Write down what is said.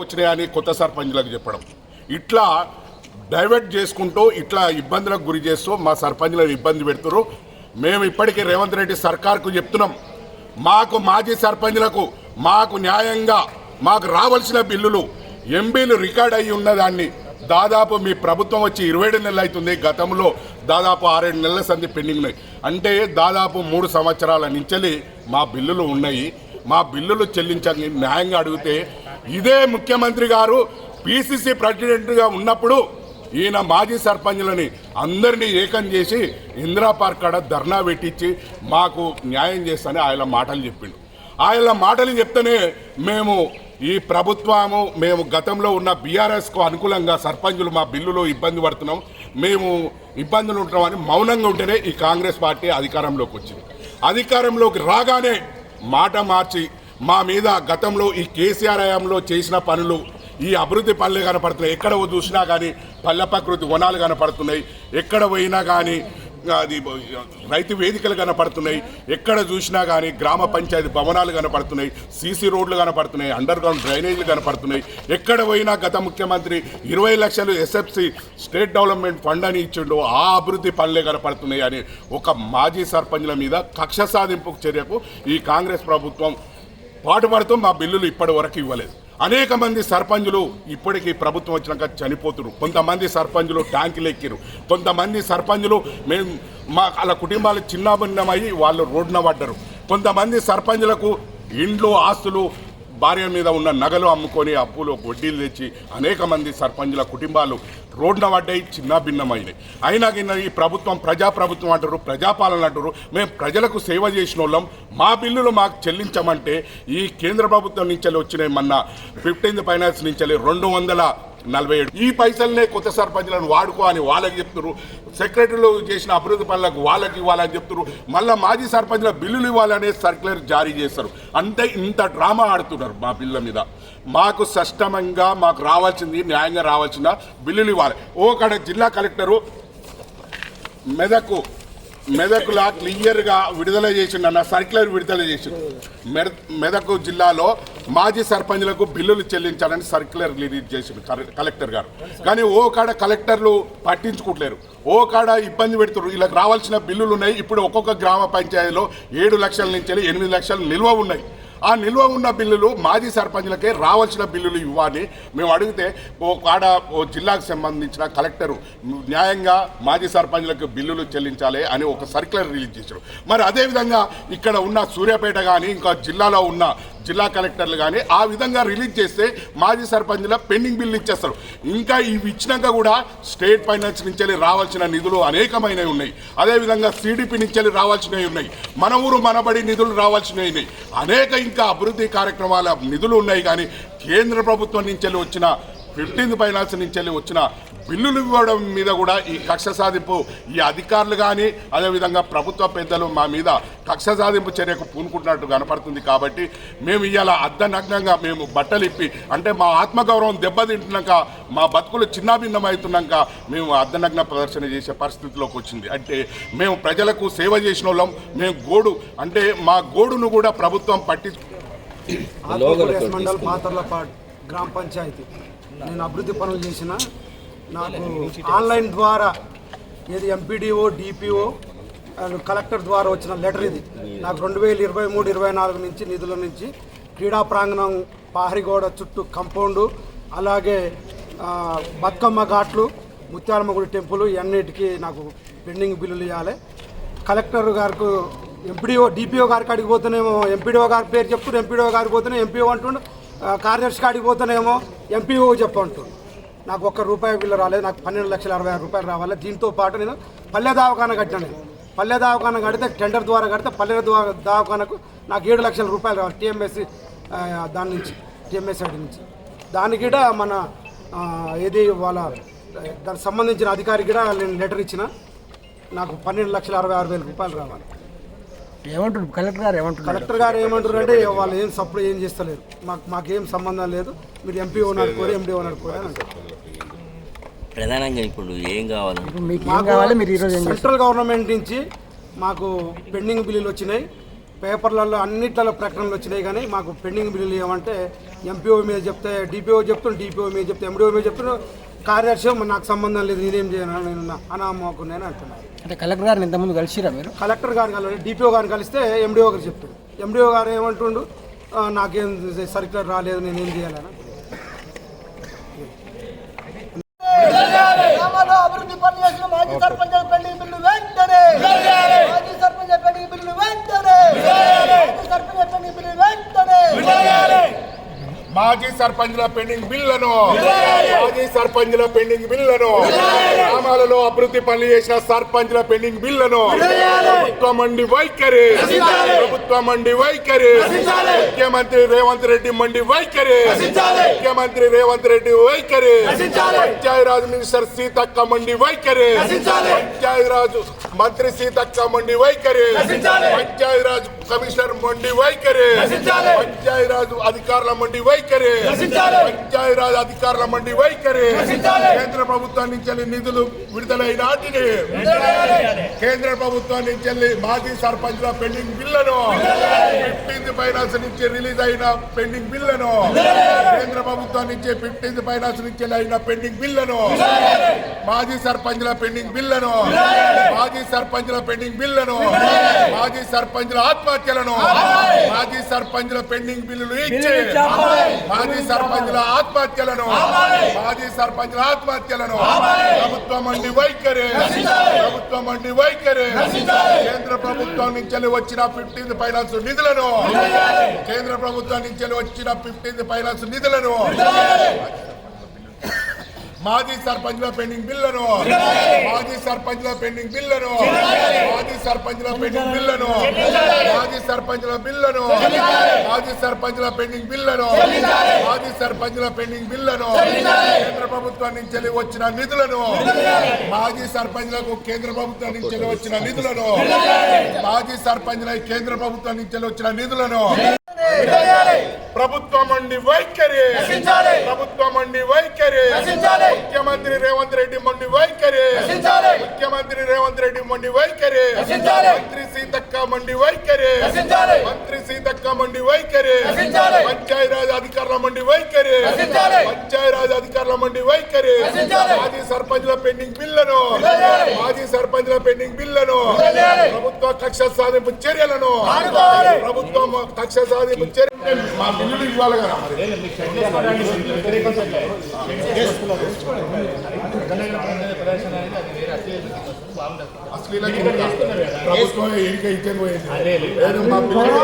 వచ్చినాయని కొత్త సర్పంచ్లకు చెప్పడం, ఇట్లా డైవర్ట్ చేసుకుంటూ ఇట్లా ఇబ్బందులకు గురి చేస్తూ మా సర్పంచ్లను ఇబ్బంది పెడుతున్నారు. మేము ఇప్పటికీ రేవంత్ రెడ్డి సర్కార్కు చెప్తున్నాం, మాకు మాజీ సర్పంచ్లకు మాకు న్యాయంగా మాకు రావాల్సిన బిల్లులు ఎంబీలు రికార్డ్ అయ్యి ఉన్నదాన్ని దాదాపు మీ ప్రభుత్వం వచ్చి 27 నెలలు అవుతుంది. గతంలో దాదాపు 6-7 నెలల సంది పెండింగ్ ఉన్నాయి. అంటే దాదాపు 3 సంవత్సరాల నుంచి మా బిల్లులు ఉన్నాయి. మా బిల్లులు చెల్లించని న్యాయంగా అడిగితే ఇదే ముఖ్యమంత్రి గారు పిసిసి ప్రెసిడెంట్గా ఉన్నప్పుడు ఈయన మాజీ సర్పంచ్లని అందరినీ ఏకం చేసి ఇందిరా పార్క్ కాడ ధర్నా పెట్టించి మాకు న్యాయం చేస్తానని ఆయన మాటలు చెప్పిండు. ఆయన మాటలు చెప్తేనే మేము ఈ ప్రభుత్వము మేము గతంలో ఉన్న బీఆర్ఎస్కు అనుకూలంగా సర్పంచులు మా బిల్లులో ఇబ్బంది పడుతున్నాం, మేము ఇబ్బందులు ఉంటున్నామని మౌనంగా ఉంటేనే ఈ కాంగ్రెస్ పార్టీ అధికారంలోకి వచ్చింది. అధికారంలోకి రాగానే మాట మార్చి మా మీద గతంలో ఈ కేసీఆర్ హయాంలో చేసిన పనులు ఈ అభివృద్ధి పనులు కనపడుతున్నాయి. ఎక్కడ చూసినా కానీ పల్లె ప్రకృతి వనాలు కనపడుతున్నాయి, ఎక్కడ పోయినా కానీ అది రైతు వేదికలు కనపడుతున్నాయి, ఎక్కడ చూసినా కానీ గ్రామ పంచాయతీ భవనాలు కనపడుతున్నాయి, సీసీ రోడ్లు కనపడుతున్నాయి, అండర్ గ్రౌండ్ డ్రైనేజీలు కనపడుతున్నాయి. ఎక్కడ పోయినా గత ముఖ్యమంత్రి 20 లక్షలు ఎస్ఎఫ్సి స్టేట్ డెవలప్మెంట్ ఫండ్ అని ఇచ్చిండు, ఆ అభివృద్ధి పనులే కనపడుతున్నాయి అని ఒక మాజీ సర్పంచ్ల మీద కక్ష సాధింపు చర్యకు ఈ కాంగ్రెస్ ప్రభుత్వం పాటుపడుతూ మా బిల్లులు ఇప్పటి వరకు ఇవ్వలేదు. అనేక మంది సర్పంచులు ఇప్పటికీ ప్రభుత్వం వచ్చినాక చనిపోతున్నారు. కొంతమంది సర్పంచులు ట్యాంకులు ఎక్కిరు, కొంతమంది సర్పంచులు మేము వాళ్ళ కుటుంబాలు చిన్నాభిన్నమయ్యి వాళ్ళు రోడ్డున పడ్డరు. కొంతమంది సర్పంచులకు ఇండ్లు ఆస్తులు భార్య మీద ఉన్న నగలు అమ్ముకొని అప్పులు వడ్డీలు తెచ్చి అనేక మంది సర్పంచుల కుటుంబాలు రోడ్డున పడ్డాయి, చిన్న భిన్నమైనవి. అయినా కింద ఈ ప్రభుత్వం ప్రజాప్రభుత్వం అంటారు, ప్రజాపాలన అంటారు. మేము ప్రజలకు సేవ చేసిన వాళ్ళం, మా బిల్లులు మాకు చెల్లించమంటే ఈ కేంద్ర ప్రభుత్వం నుంచి వచ్చినాయి. మొన్న 15th ఫైనాన్స్ నుంచి 247 ఈ పైసలనే కొత్త సర్పంచ్లను వాడుకో అని వాళ్ళకి చెప్తున్నారు. సెక్రటరీలు చేసిన అభివృద్ధి పనులకు వాళ్ళకి ఇవ్వాలని చెప్తున్నారు. మళ్ళీ మాజీ సర్పంచ్ల బిల్లులు ఇవ్వాలనే సర్క్యులర్ జారీ చేస్తారు. అంటే ఇంత డ్రామా ఆడుతున్నారు మా బిల్లుల మీద. మాకు స్పష్టంగా మాకు రావాల్సింది న్యాయంగా రావాల్సిన బిల్లులు ఇవ్వాలి. ఓక్కడ జిల్లా కలెక్టరు మెదకులా క్లియర్గా విడుదల చేసిండన్న సర్క్యులర్ విడుదల చేసిండు. మెదక్ జిల్లాలో మాజీ సర్పంచ్లకు బిల్లులు చెల్లించాలని సర్క్యులర్ రిలీజ్ చేసిండు కలెక్టర్ గారు. కానీ ఓ కాడ కలెక్టర్లు పట్టించుకోవట్లేరు, ఓ కాడ ఇబ్బంది పెడుతున్నారు. వీళ్ళకి రావాల్సిన బిల్లులు ఉన్నాయి. ఇప్పుడు ఒక్కొక్క గ్రామ పంచాయతీలో 7 లక్షల నుంచి 8 లక్షలు నిల్వ ఉన్నాయి. ఆ నిల్వ ఉన్న బిల్లులు మాజీ సర్పంచ్లకే రావాల్సిన బిల్లులు ఇవ్వాలి మేము అడిగితే ఓ జిల్లాకు సంబంధించిన కలెక్టరు న్యాయంగా మాజీ సర్పంచ్లకు బిల్లులు చెల్లించాలి అని ఒక సర్క్యులర్ రిలీజ్ చేశారు. మరి అదేవిధంగా ఇక్కడ ఉన్న సూర్యాపేట కానీ ఇంకా జిల్లాలో ఉన్న జిల్లా కలెక్టర్లు కానీ ఆ విధంగా రిలీజ్ చేస్తే మాజీ సర్పంచ్ల పెండింగ్ బిల్లు ఇచ్చేస్తారు. ఇంకా ఇవి ఇచ్చినాక కూడా స్టేట్ ఫైనాన్స్ నుంచి రావాల్సిన నిధులు అనేకమైనవి ఉన్నాయి. అదేవిధంగా సిడిపి నుంచి రావాల్సినవి ఉన్నాయి, మన ఊరు మనబడి నిధులు రావాల్సినవి ఉన్నాయి, అనేక ఇంకా అభివృద్ధి కార్యక్రమాల నిధులు ఉన్నాయి. కానీ కేంద్ర ప్రభుత్వం నుంచి వచ్చిన 15th ఫైనాన్స్ నుంచి వచ్చిన బిల్లులు ఇవ్వడం మీద కూడా ఈ కక్ష సాధింపు ఈ అధికారులు కానీ అదేవిధంగా ప్రభుత్వ పెద్దలు మా మీద కక్ష సాధింపు చర్యకు పూనుకుంటున్నట్టు కనపడుతుంది. కాబట్టి మేము ఇవాళ అర్ధనగ్నంగా మేము బట్టలు ఇప్పి అంటే మా ఆత్మగౌరవం దెబ్బతింటున్నాక మా బతుకులు చిన్నాభిన్నమవుతున్నాక మేము అర్ధనగ్న ప్రదర్శన చేసే పరిస్థితిలోకి వచ్చింది. అంటే మేము ప్రజలకు సేవ చేసిన వాళ్ళం. మేము గోడు అంటే మా గోడును కూడా ప్రభుత్వం మండల్ పాతర్లపాడు గ్రామ పంచాయతీ నేను అభివృద్ధి పనులు చేసిన నాకు ఆన్లైన్ ద్వారా ఏది ఎంపీడీఓ డిపిఓ కలెక్టర్ ద్వారా వచ్చిన లెటర్ ఇది. నాకు 2023-24 నుంచి నిధుల నుంచి క్రీడా ప్రాంగణం పాహరిగోడ చుట్టూ కంపౌండు అలాగే బతుకమ్మ ఘాట్లు ముత్యాలమ్మ గుడి టెంపుల్ అన్నిటికీ నాకు పెండింగ్ బిల్లులు ఇవ్వాలి. కలెక్టర్ గారికి ఎంపీడీఓ డిపిఓ గారికి అడిగిపోతేనేమో ఎంపీడీఓ గారి పేరు చెప్తున్నారు, ఎంపీడీఓ గారికి పోతేనే ఎంపీఓ అంటుండు, కార్యదర్శి కాడికి పోతేనేమో ఎంపీఓ చెప్పంటుండు. నాకు ₹1 బిల్లు రాలేదు. నాకు 12,66,000 రావాలి. దీంతో పాటు నేను పల్లె దవాఖాన కట్టాను. పల్లె దవాఖాన కడితే టెండర్ ద్వారా కడితే పల్లె దవాఖానకు నాకు ₹7 లక్షల రావాలి టీఎంఎస్సి దాని నుంచి టీఎంఎస్ సైడ్ నుంచి. దానికి కూడా మన ఏది వాళ్ళ దానికి సంబంధించిన అధికారికి కూడా నేను లెటర్ ఇచ్చిన నాకు ₹12,66,000 రావాలి. ఏమంటారు కలెక్టర్ గారు ఏమంటారు అంటే వాళ్ళు ఏం సపోర్ట్ ఏం చేస్తలేరు, మాకేం సంబంధం లేదు, మీరు ఎంపీ ఓనర్ కోరి ఎండి ఓనర్ కోరి అని అంటారు. ప్రధానంగా ఇప్పుడు ఏం కావాలి, సెంట్రల్ గవర్నమెంట్ నుంచి మాకు పెండింగ్ బిల్లులు వచ్చినాయి. పేపర్లలో అన్నిట్లలో ప్రకటనలు వచ్చినాయి, కానీ మాకు పెండింగ్ బిల్లులు ఏమంటే ఎంపీఓ మీద చెప్తే డిపిఓ చెప్తున్నాను, డిపిఓ మీద చెప్తే ఎండిఓ మీద చెప్తున్నాను, కార్యదర్శి నాకు సంబంధం లేదు, నేనేం చేయను, నేను అనామోకు నేను అంటున్నాను. అంటే కలెక్టర్ గారిని ఇంతకుముందు కలిసిరా మీరు? కలెక్టర్ గారిని కలవాలి, డిపిఓ గారిని కలిస్తే ఎండిఓ గారు చెప్తాడు. ఎండిఓ గారు ఏమంటుండు, నాకేం సర్క్యులర్ రాలేదు, నేనేం చేయాలని. అభివృద్ధి పనులు చేసిన మాజీ సర్పంచ్ పెండింగ్ బిల్లు వెంటనే, మాజీ సర్పంచ్ పెండింగ్ బిల్లు వెంటనే, మాజీ సర్పంచ్ పెండింగ్ బిల్లు వెంటనే, మాజీ సర్పంచ్ల పెండింగ్ బిల్లును, మాజీ సర్పంచ్ల పెండింగ్ బిల్లును, గ్రామాలలో అభివృద్ధి పనులు చేసిన సర్పంచ్ల పెండింగ్ బిల్లును, ప్రభుత్వం మండి వైఖరి, ప్రభుత్వం మండి వైఖరి, ముఖ్యమంత్రి రేవంత్ రెడ్డి మండి వైఖరి, ముఖ్యమంత్రి రేవంత్ రెడ్డి వైఖరి, పంచాయతీరాజ్ మినిస్టర్ సీతక్క మండి వైఖరి, పంచాయతీరాజ్ మంత్రి సీతక్క మండి వైఖరి, పంచాయతీరాజ్ కమిషనర్ మండి వైఖరి, పంచాయతీరాజ్ అధికారుల మండి వైఖరి, పంచాయతీరాజ్ అధికారుల మండి వైఖరి, కేంద్ర ప్రభుత్వం నుంచి నిధులు విడుదలైన నాటిని కేంద్ర ప్రభుత్వం నుంచి మాజీ సర్పంచ్ల పెండింగ్ బిల్లును, 15th ఫైనాన్స్ నుంచి రిలీజ్ అయిన పెండింగ్ బిల్లును, కేంద్ర ప్రభుత్వం నుంచి 15th ఫైనాన్స్ నుంచి అయిన పెండింగ్ బిల్లును, మాజీ సర్పంచ్ల పెండింగ్ బిల్లును, మాజీ సర్పంచ్ల పెండింగ్ బిల్లును, మాజీ సర్పంచ్ల ఆత్మహత్యలను, మాజీ సర్పంచ్ల పెండింగ్ బిల్లులు ఇచ్చి మాజీ సర్పంచ్ల ఆత్మహత్యలను, మాజీ సర్పంచ్ల ఆత్మహత్యలను, ప్రభుత్వం మండి వైఖరి, ప్రభుత్వం మండి వైఖరి, కేంద్ర ప్రభుత్వం నుంచి వచ్చిన 15th ఫైనాన్స్ నిధులను, కేంద్ర ప్రభుత్వం నుంచి వచ్చిన 15th ఫైనాన్స్ నిధులను, మాజీ సర్పంచ్ల పెండింగ్ బిల్లును, మాజీ సర్పంచ్ల పెండింగ్ బిల్లును, మాజీ సర్పంచ్ల పెండింగ్ బిల్లును, మాజీ సర్పంచ్ల బిల్లును, మాజీ సర్పంచ్ల పెండింగ్ బిల్లును, మాజీ సర్పంచ్ల పెండింగ్ బిల్లును, కేంద్ర ప్రభుత్వం నుంచి వచ్చిన నిధులను, మాజీ సర్పంచ్లకు కేంద్ర ప్రభుత్వం నుంచి వచ్చిన నిధులను, మాజీ సర్పంచ్ల కేంద్ర ప్రభుత్వం నుంచి వచ్చిన నిధులను, ప్రభుత్వం మండి వైఖరి, ప్రభుత్వం మండి వైఖరి, ముఖ్యమంత్రి రేవంత్ రెడ్డి మండి వైఖరి, ముఖ్యమంత్రి రేవంత్ రెడ్డి మండి వైఖరి, మంత్రి సీతక్క మండి వైఖరి, మంత్రి సీతక్క మండి వైఖరి, పంచాయతీరాజ్ అధికారుల మండి వైఖరి, పంచాయతీరాజ్ అధికారుల మండి వైఖరి, మాజీ సర్పంచ్ల పెండింగ్ బిల్లును, మాజీ సర్పంచ్ల పెండింగ్ బిల్లును, ప్రభుత్వ కక్ష సాధింపు చర్యలను, ప్రభుత్వం కక్ష సాధింపు చర్య మా బిల్లులు ఇవ్వాలి కదా అశ్లీల ప్రభుత్వం ఎన్నిక ఇచ్చేది పోయింది. నేను మా పిల్లలు